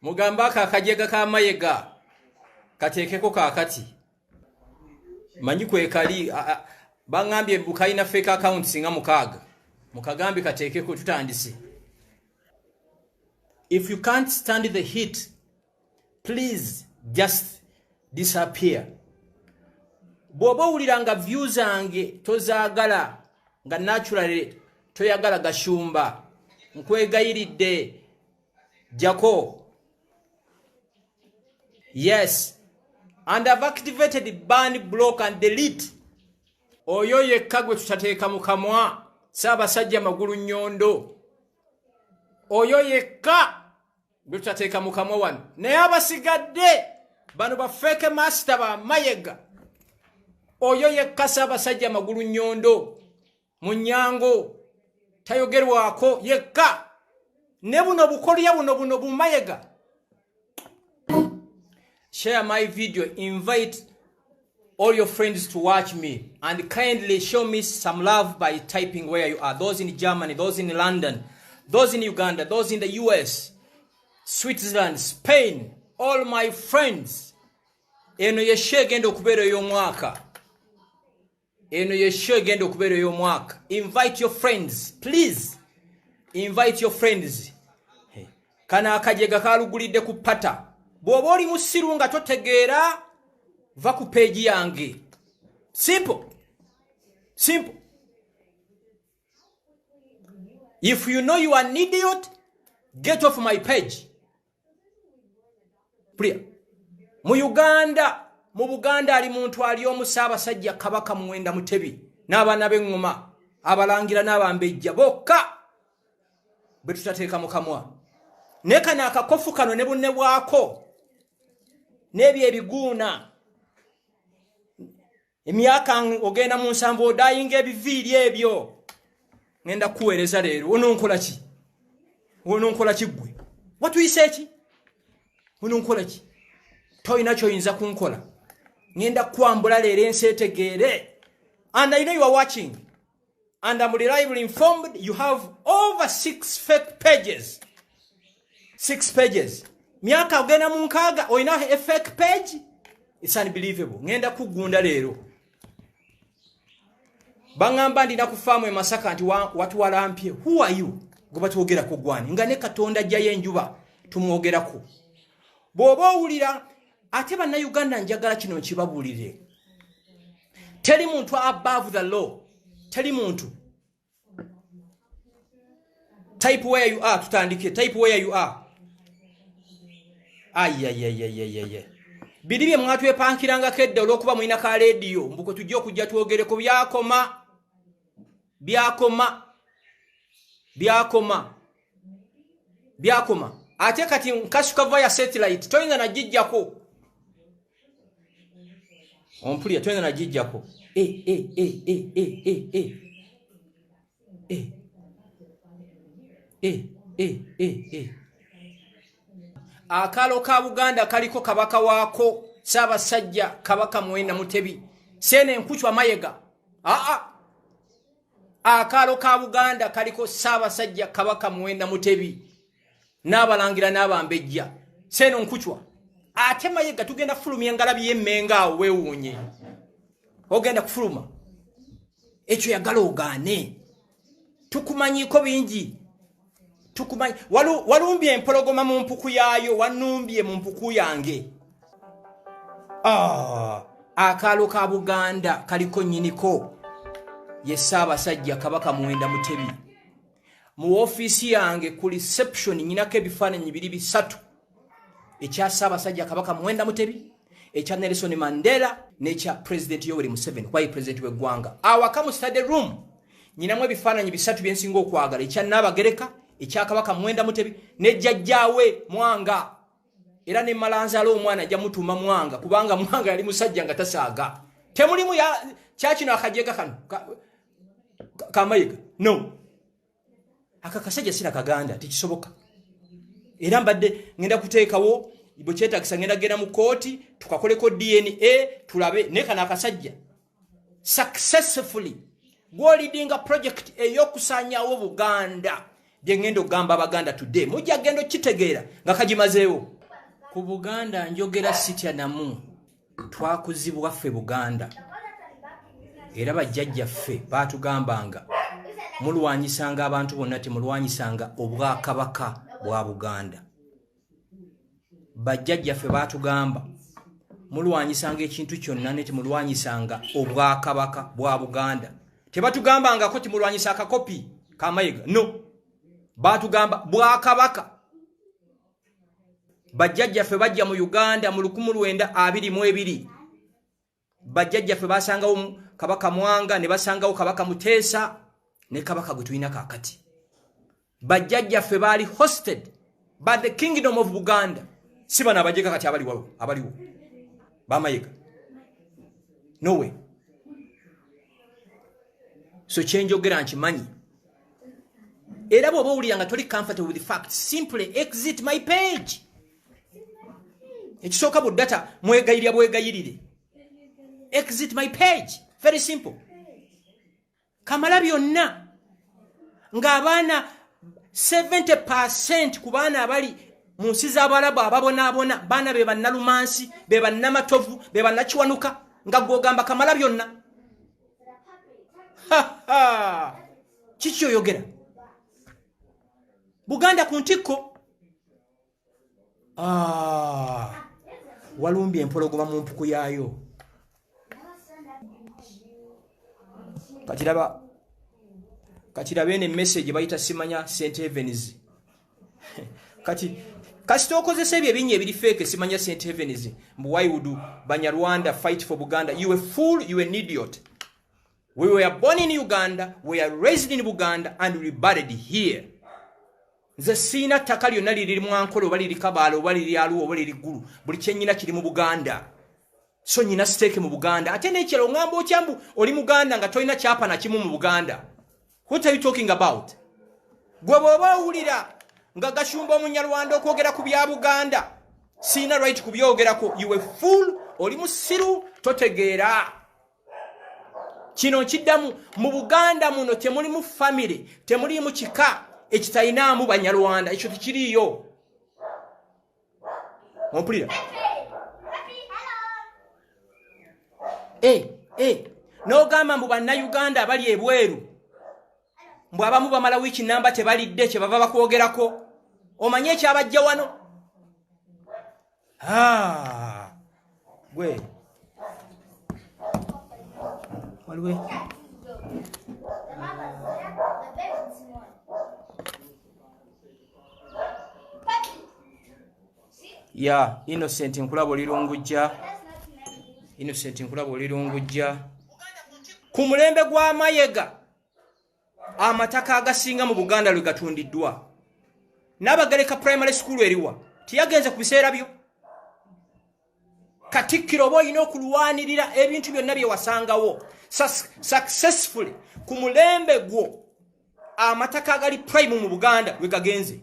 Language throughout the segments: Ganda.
Mugamba kakajega ka Mayiga katekeko kakati manyi kwekali bangambye bukaina fake accounts nga mukaga mukagambi katekeko tutandise. If you can't stand the heat, please just disappear. Bobo uliranga views ange tozagala nga naturally toyagala Gashumba nkwegayiridde Jako. Yes, and I've activated ban, block and delete. Oyo yekka gwe tutateeka mu kamwa Ssaabasajja magulu nnyondo. Oyo yekka gwe tutateeka mu kamwa wano. Naye abasigadde bano ba fake master ba Mayiga. Oyo yekka Ssaabasajja magulu nnyondo mu Nnyango tayogerwako yekka. Ne buno bukolya buno bu Mayiga. Share my video, invite all your friends to watch me, and kindly show me some love by typing where you are. Those in Germany, those in London, those in Uganda, those in the US, Switzerland, Spain, all my friends. Eno yeshe gendo kubero yo mwaka. Eno yeshe gendo kubero yo mwaka. Invite your friends, please. Invite your friends. Kana akajega kalugulidde kupata. Bwoba oli musiru nga totegeera va ku page yange. Simple. Simple. If you know you are an idiot, get off my page. Priya. Mu Buganda ali muntu ali omu Ssaabasajja Kabaka Muwenda Mutebi n'abaana b'eŋŋoma abalangira n'abambejja bokka bwe tutateeka mu kamwa. Ne kana akakofu kano ne bunne bwako n'ebyo ebiguuna emyaka ogenda mu nsanvu odayinga ebiviiri ebyo ngenda kuweereza leero. Ononkola ki? Ononkola ki ggwe? Watuyise ki? Ononkola ki? Toyina kyoyinza kunkola. Ngenda kwambula leero ensi etegeere. And I know you are watching. And I'm reliably informed you have over 6 fake pages. 6 pages. Myaka ogenda mu nkaaga oyina a fake page? It's unbelievable. Ngenda kugunda leero. Bangamba ndina kufaamu e Masaka nti watu walampye. Who are you? Goba tuogera ku gwani. Nga ne Katonda ajjayo enjuba tumwogerako. Bw'oba owulira ate bannayuganda njagala kino nkibabuulire. Teri muntu above the law. Teri muntu. Type where you are, tutandike. Type where you are. Ayayayayayaya. Bidibye mwatwepankiranga kedde olw'okuba mulina ka radio mbuko tujja okujja twogereko byakoma. Byakoma. Ate kati nkasuka via satellite toyinza na jijjako. Ompulya toyinza na jijjako. Akalo ka Buganda kaliko kabaka wako Ssaabasajja Kabaka Muwenda Mutebi sene nkuchwa Mayiga. Akalo ka Buganda kaliko Ssaabasajja Kabaka Muwenda Mutebi n'abalangira n'abambejja sene nkuchwa. Ate Mayiga tugenda fulumya ngalabi y'emmenga awo weewuunye. Ogenda kufuluma ekyo yagala ogaane. Tukumanyiko bingi. Tukumanyi walumbye empologoma mu mpuku yaayo wanumbye mu mpuku yange. Akalo ka Buganda kaliko nyiniko ye Ssaabasajja Kabaka Muwenda Mutebi. Mu office yange ku reception nyinako ebifaananyi biri bisatu. Ekya Ssaabasajja Kabaka Muwenda Mutebi, ekya Nelson Mandela n'ekya President Yoweri Museveni kwa president w'eggwanga. Awaka mu study room nyinamu ebifaananyi bisatu byensinga okwagala. Ekya Nnabagereka, ekya Kabaka Muwenda Mutebi ne jjajjaawe Mwanga. Era ne Malanzalo omwana ajja mutuma Mwanga kubanga Mwanga yali musajja nga tasaaga. Temulimu ya kyakino akajega kano ka Mayiga. No. Akakasajja sira kaganda tikisoboka. Era mbadde ngenda kuteekawo ibo kyetagisa ngenda genda mu kooti tukakoleko DNA tulabe ne kana akasajja successfully go leading a project eyokusanyawo Buganda bye ngendo gamba Abaganda today mujja gendo kitegeera nga kajimazeewo ku Buganda njogera sitya namu twakuzibwa ffe Buganda era bajjajja ffe baatugambanga mulwanyisanga abantu bonna temulwanyisanga obwakabaka bwa Buganda bajjajja ffe baatugamba mulwanyisanga ekintu kyonna ne temulwanyisanga obwakabaka bwa Buganda tebatugambangako timulwanyisa akakopi ka Mayiga no baatugamba bwakabaka bajjajja ffe bajja mu Uganda mu 1922 bajjajja ffe basangawo kabaka Mwanga ne basangawo kabaka Muteesa ne kabaka gutuyina kakati bajjajja ffe baali hosted by the kingdom of Buganda si bana abajjeka kati abaliwo ba Mayiga no way so chenjogera nkimanyi era bw'oba owulira nga toli comfortable with the facts simply exit my page ekisooka buddata mwegayirya bwegayirire exit my page very simple kamala byonna ng'abaana 70% ku baana abali mu nsi z'Abarabu ababonaabona baana be bannalumansi be bannamatovu be bannakiwanuka nga gw'ogamba kamala byonna kiki oyogera Buganda ku ntikko walumbye empologoma mu mpuku yaayo katiraba ene message bayita simanya St Evans kati kasitokozesa ebyo ebinnya ebiri fake simanya St Evans mbu why would Banyarwanda fight for Buganda? You a fool, you an idiot. We were born in Uganda, we are raised in Buganda, and we buried here. Nze siina ttaka lyonna liri mu Ankole oba liri Kabaale oba liri Arua oba liri Gulu buli kyennyina kiri mu Buganda so nyina stake mu Buganda ate n'ekiro ngamba okyambu oli Muganda nga tolina kyapa na kimu mu Buganda. What are you talking about? Gwe bw'oba owulira nga Gashumba Omunyarwanda okwogera ku bya Buganda siina right kubyogerako. You a fool, oli musiru, totegeera. Kino kiddamu mu Buganda muno temuli mu family, temuli mu kika ekitayinaamu Banyarwanda, ekyo tikiriyo. Ompulira? N'ogamba mbu Bannayuganda abali ebweru mbu abamu bamala wiiki namba tebalidde kye bava bakwogerako. Omanye ekyabajja wano? Gwe waliwe ya Innocent nkulabo lirungujja. Innocent nkulabo lirungujja ku mulembe gwa Mayiga amataka agasinga mu Buganda lwe gatundiddwa. Nabagereka primary school eriwa tiyagenze ku biseera byo. Katikiro boyina okulwanirira ebintu byonna bye wasangawo successfully ku mulembe gwo amataka agali prime mu Buganda lwe gagenze.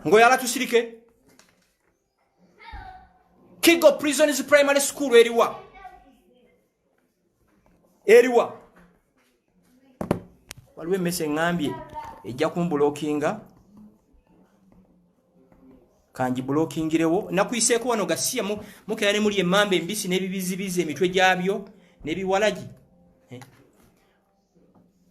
Ngoyala tusirike Kigo Prisons Primary School eriwa waliwe mese ngambye ejja kumbulokinga kanji blokingirewo nakuyiseeko wano gasiya mukera ne muli emmamba embisi n'ebibizibizi emitwe gyabyo n'ebiwalagi.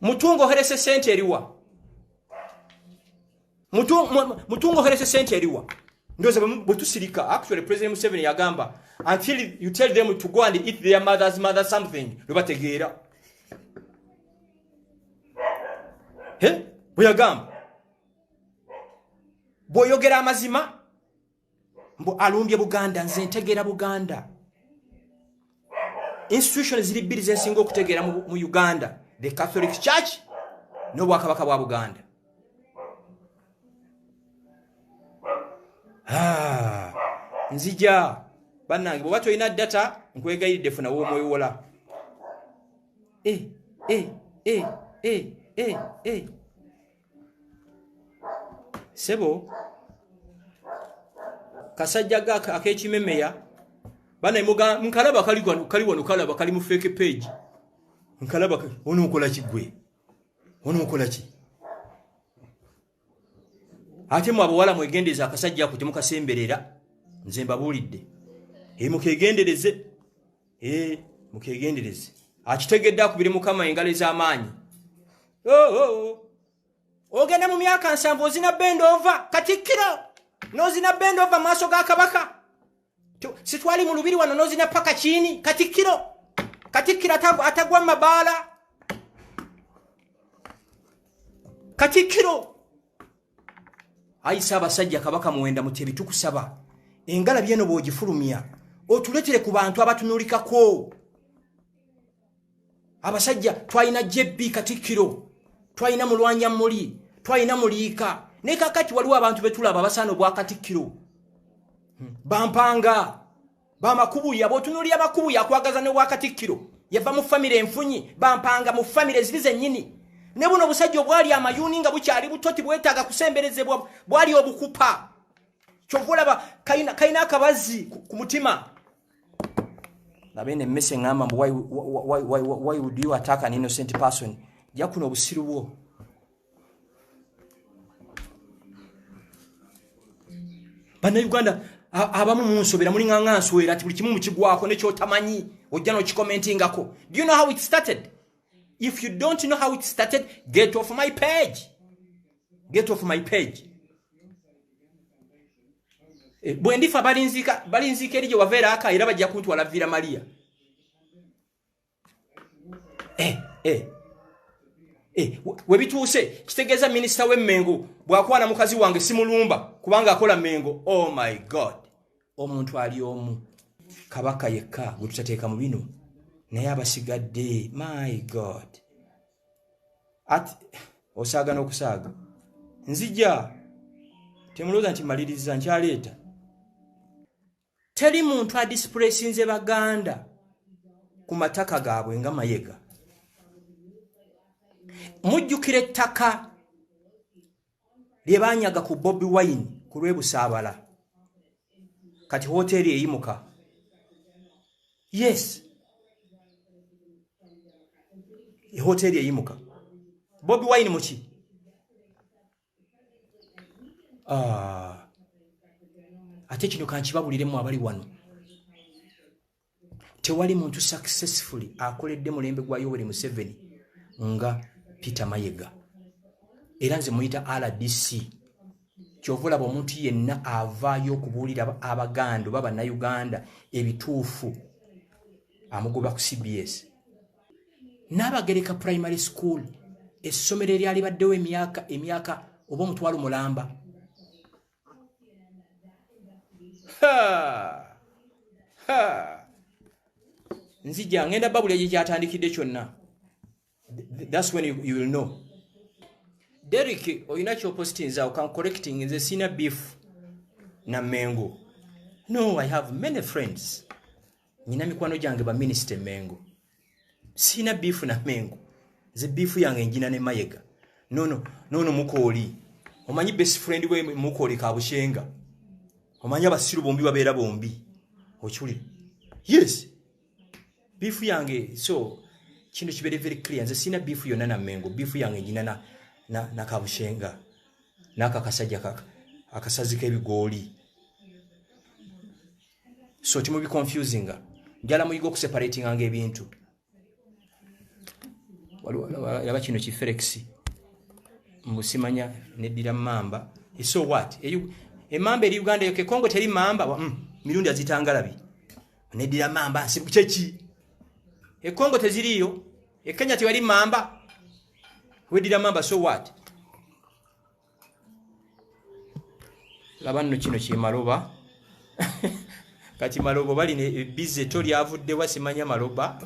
Mutungo herese sente eriwa mutungo herese sente eriwa ndoza butusirika. Actually President Museveni yagamba until you tell them to go and eat their mother something lubategeera. Buyagamba boyogera amazima mbu alumbye Buganda. Nze ntegeera Buganda institutions ziri bbiri zensinga okutegeera mu Uganda, the Catholic Church n'obwakabaka bwa Buganda. Nzija bannange bw'oba tolina data nkwegayiridde funa w'omwewola. Sebo kasajja ak'ekimemeya bana nkalaba kali wano kalaba kali mu fake page nkalaba ono nkola kigwe ono okola ki ate mu abawala mwegendeza akasajja ako temukasemberera nze mbabuulidde mukegendereze mukegendereze akitegedde akubire mukama engalo ez'amaanyi ogenda mu myaka 7 ozina bend over Katikiro nozina bend over maaso ga kabaka sitwali mu lubiri wano nozina paka chini Katikiro atagwa mabaala Katikiro ayisa abasajja kabaka muwenda mutebi tukusaba engala byeno bwogifulumya otuletere ku bantu abatunulikako abasajja twalina jebbi Katikiro twalina mulwanya muli twalina muliika ne kakati waliwo abantu betulaba abasaano bwa Katikiro bampanga bamakubuya botunulya abakubuya akwagaza ne bwa Katikiro yava mu family enfunyi bampanga mu family zilize nyini ne buno busajja obwali amayuni nga bukyali butoti bwetaaga kusemberezebwa bwali obukupa kyovulaba kaina akabazi ku mutima nabene mmese ngamba why would you attack an innocent person yakuno obusiru bwo bana Uganda abamu munsobera muli nganganswera ati buli kimu mukigwako nekyo tamanyi ojja no commentingako. Do you know how it started? If you don't know how it started, get off my page. Get off my page. Bwendifa balinzika erijo wavera aka era bajja kuntwala Vira Maria. Webituuse kitegeeza minisita w'Emmengo bwakwana mukazi wange simulumba kubanga akola Mengo. Oh my God. Omuntu ali omu kabaka yekka gwe tutateeka mu bino naye abasigadde. My God. Osaaga n'okusaaga nzija temulooza nti maliriza nkyaleeta. Teri muntu adisplacinze Baganda ku mataka gaabwe nga Mayiga. Mujjukire ettaka lye baanyaga ku Bobi Wine ku lw'Ebusaabala kati hoteli eyimuka. Yes, hoteli eyimuka. Bobi Wine muki? Ate kino kankibabuliremu abali wano. Tewali muntu successfully akoledde mulembe gwa Yoweri Museveni nga Peter Mayiga. Era nze muyita RDC. Kyovulaba omuntu yenna avaayo okubuulira Abaganda baba na Uganda ebituufu amugoba ku CBS. N'Abagereka Primary School essomero eryali baddewo emyaka oba omutwalo mulamba. Nzija ngenda babula gye kyatandikidde kyonna. That's when you will know. Derek, oyina kyopositinza okan correcting nze sina beef na Mengo. No, I have many friends. Nina mikwano gyange ba minister Mengo. Sina beef na Mengo. Nze beef yange njina ne Mayiga. No Mukoli. Omanyi best friend we Mukoli Kabushenga. Omanyi abasiru bombi babeera bombi. Ochuli. Yes. Beef yange so kino kibere very clear. Nze sina beef yonna na Mengo. Beef yange njina na Kabushenga. Naka kasajja kaka. Akasazika ebigoli. So timu bi confusing. Njala muyigo ku separating ange ebintu. Yaba kino ki Felix. Musimanya neddira mamba. So what? Emamba eri Uganda yoke Kongo teri mamba. Mirundi azitangalabi. Neddira mamba nsibukyeki. Kongo teziriyo. Kenya tiwali mamba. Weddira mamba so what? Labano kino ki Maloba. Kati Maloba bali ne bize tori avudde wasimanya Maloba.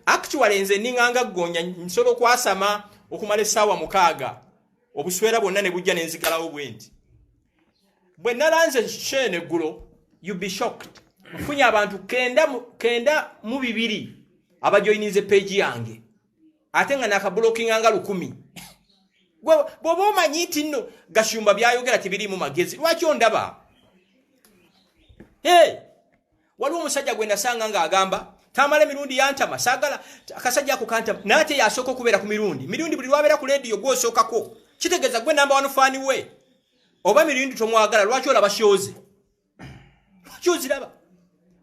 Actually nze ninganga gonya nsolo kwasama okumala sawa mukaaga. Obuswera bonna ne bujja nenzikalawo bwenti. Bwe nalanze shene gulo, you be shocked. Mfunya abantu kenda mu bibiri abajoyinize page yange. Ate nga nakablocking anga 10. Bobo manyiti nno Gashumba byayogera tibiri mu magezi. Lwaki ondaba? Waliwo omusajja gwe nasanga nga agamba kamala mirundi yantama sagala akasajja akukanta nate yasoko kubeera ku mirundi buli lwabeera ku radio gwosokako kitegeza gwe number 1 fan we oba mirundi tomwagala lwaki olaba shows laba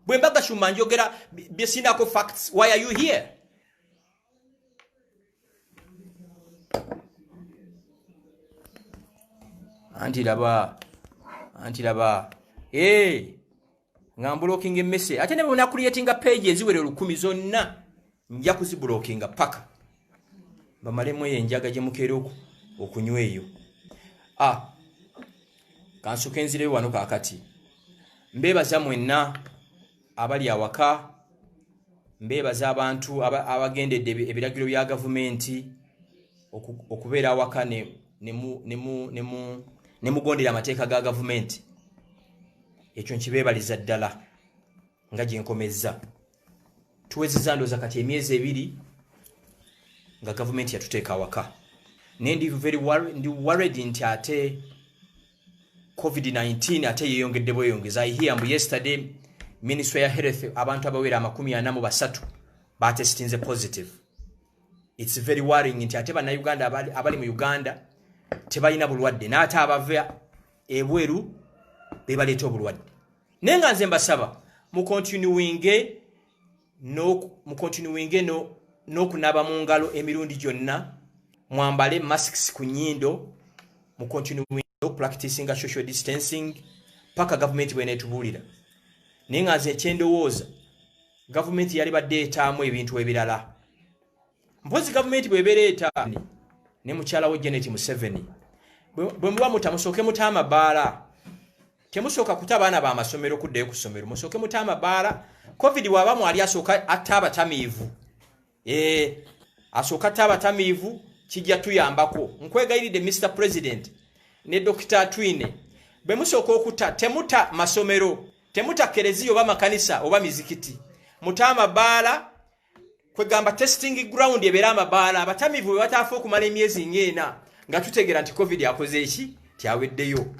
bwe mbaga Gashumba njogera byesinako facts why are you here anti laba ngambulookinga emmese ate ne bwe creating page eziwere 10 zonna nja kuziblockinga paka bamalemu enjaga gye mukeera okunywa eyo kansuka enzire wano kaakati mbeebaza mwenna abali awaka mbeebaza abantu abagendedde ebiragiro bya gavumenti okubeera awaka ne mugondera amateeka ga gavumenti ekyo nkibeebaliza ddala nga gye nkomezza tuwezezza ndooza kati emyezi 2 nga gavumenti yatuteeka awaka naye ndi worried nti ate COVID-19 ate yeeyongedde bweyongeza. I hear mbu yesterday Ministry ya Health abantu abawera 43 batestinze positive. It's very worrying nti ate bannayuganda abali mu Uganda tebalina bulwadde n'ate abava ebweru bebaleeta obulwadde. Naye nga nze mbasaba mu continuing n'okunaaba mu ngalo emirundi gyonna, mwambale masks ku nnyindo, mu continuing practicing social distancing paka government bwenetubuulira. Naye nga nze ekyendowooza government yali badde etaamu ebintu ebirala. Mpozi government bwebereeta ne mukyala we Janet Museveni bwe muba mutamusooke mutama baala, temusooka kuta abaana ba masomero kuddayo ku ssomero, musooke mutama baala. Covid waabamu ali asooka atta abatamiivu, asooka atta abatamiivu, kijja tuyambako. Nkwegayiridde Mr. President ne Dr. Twine, bwe musooka okuta temuta masomero, temuta kereziyo oba makanisa oba mizikiti, mutama baala. Kwegamba testing ground ebeera amabaala, abatamiivu bwe bataafa okumala emyezi 4 nga tutegeera nti Covid yakoze eki tyaweddeyo.